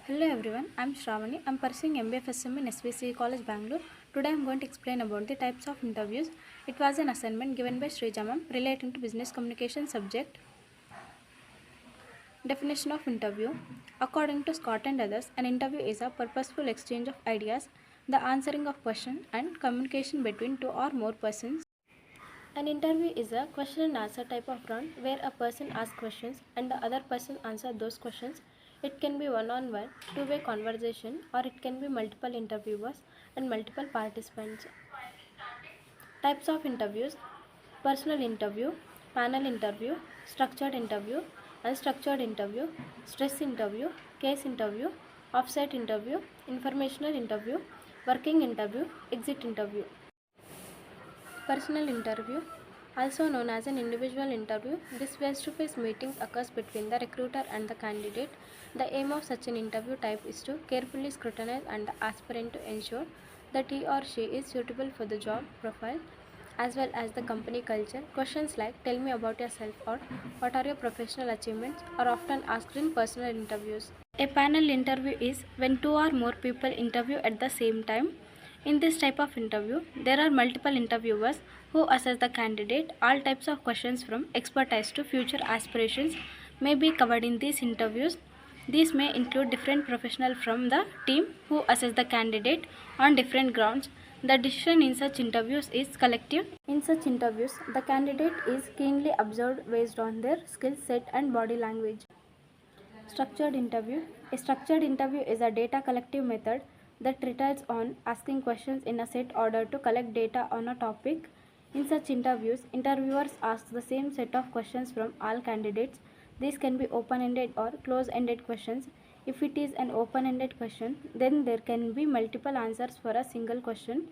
Hello everyone, I am Shravani. I am pursuing MBFSM in SVC College, Bangalore. Today I am going to explain about the types of interviews. It was an assignment given by Srija ma'am relating to business communication subject. Definition of interview. According to Scott and others, an interview is a purposeful exchange of ideas, the answering of questions and communication between two or more persons. An interview is a question and answer type of round where a person asks questions and the other person answers those questions. It can be one-on-one, two-way conversation, or it can be multiple interviewers and multiple participants. Types of interviews: personal interview, panel interview, structured interview, unstructured interview, stress interview, case interview, offsite interview, informational interview, working interview, exit interview. Personal interview, also known as an individual interview, this face-to-face meeting occurs between the recruiter and the candidate. The aim of such an interview type is to carefully scrutinize and the aspirant to ensure that he or she is suitable for the job profile as well as the company culture. Questions like "Tell me about yourself" or "What are your professional achievements" are often asked in personal interviews. A panel interview is when two or more people interview at the same time. In this type of interview, there are multiple interviewers who assess the candidate. All types of questions from expertise to future aspirations may be covered in these interviews. These may include different professionals from the team who assess the candidate on different grounds. The decision in such interviews is collective. In such interviews, the candidate is keenly observed based on their skill set and body language. Structured interview. A structured interview is a data collective method that relies on asking questions in a set order to collect data on a topic. In such interviews, interviewers ask the same set of questions from all candidates. These can be open-ended or close-ended questions. If it is an open-ended question, then there can be multiple answers for a single question.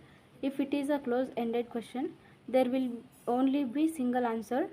If it is a close-ended question, there will only be single answer.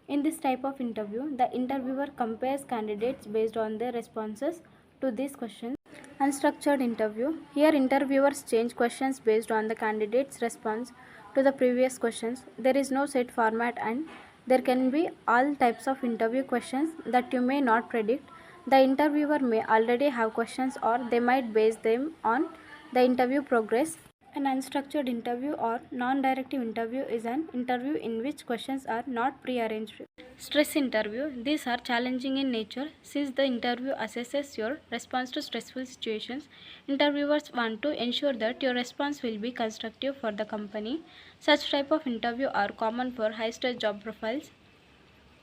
In this type of interview, the interviewer compares candidates based on their responses to these questions. Unstructured interview. Here interviewers change questions based on the candidate's response to the previous questions. There is no set format and there can be all types of interview questions that you may not predict. The interviewer may already have questions or they might base them on the interview progress. An unstructured interview or non-directive interview is an interview in which questions are not pre-arranged. Stress interview. These are challenging in nature since the interview assesses your response to stressful situations. Interviewers want to ensure that your response will be constructive for the company. Such type of interview are common for high-stress job profiles.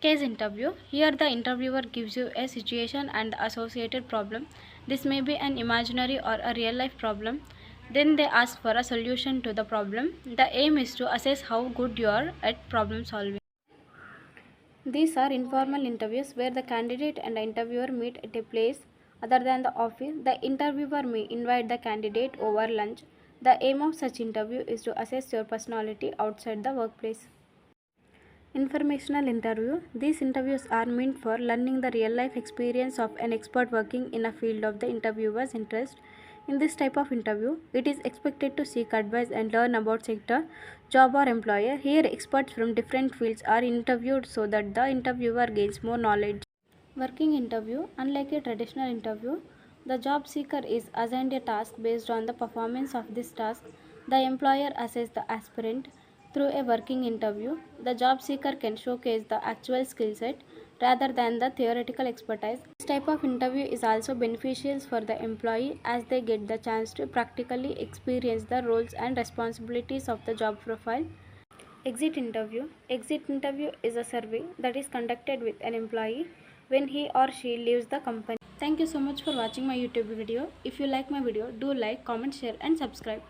Case interview. Here the interviewer gives you a situation and the associated problem. This may be an imaginary or a real life problem. Then they ask for a solution to the problem. The aim is to assess how good you are at problem solving. These are informal interviews where the candidate and the interviewer meet at a place other than the office. The interviewer may invite the candidate over lunch. The aim of such interview is to assess your personality outside the workplace. Informational interview. These interviews are meant for learning the real life experience of an expert working in a field of the interviewer's interest. In this type of interview, it is expected to seek advice and learn about sector, job or employer. Here, experts from different fields are interviewed so that the interviewer gains more knowledge. Working interview. Unlike a traditional interview, the job seeker is assigned a task based on the performance of this task. The employer assesses the aspirant through a working interview. The job seeker can showcase the actual skill set rather than the theoretical expertise. This type of interview is also beneficial for the employee as they get the chance to practically experience the roles and responsibilities of the job profile. Exit interview. Exit interview is a survey that is conducted with an employee when he or she leaves the company. Thank you so much for watching my YouTube video. If you like my video, do like, comment, share and subscribe.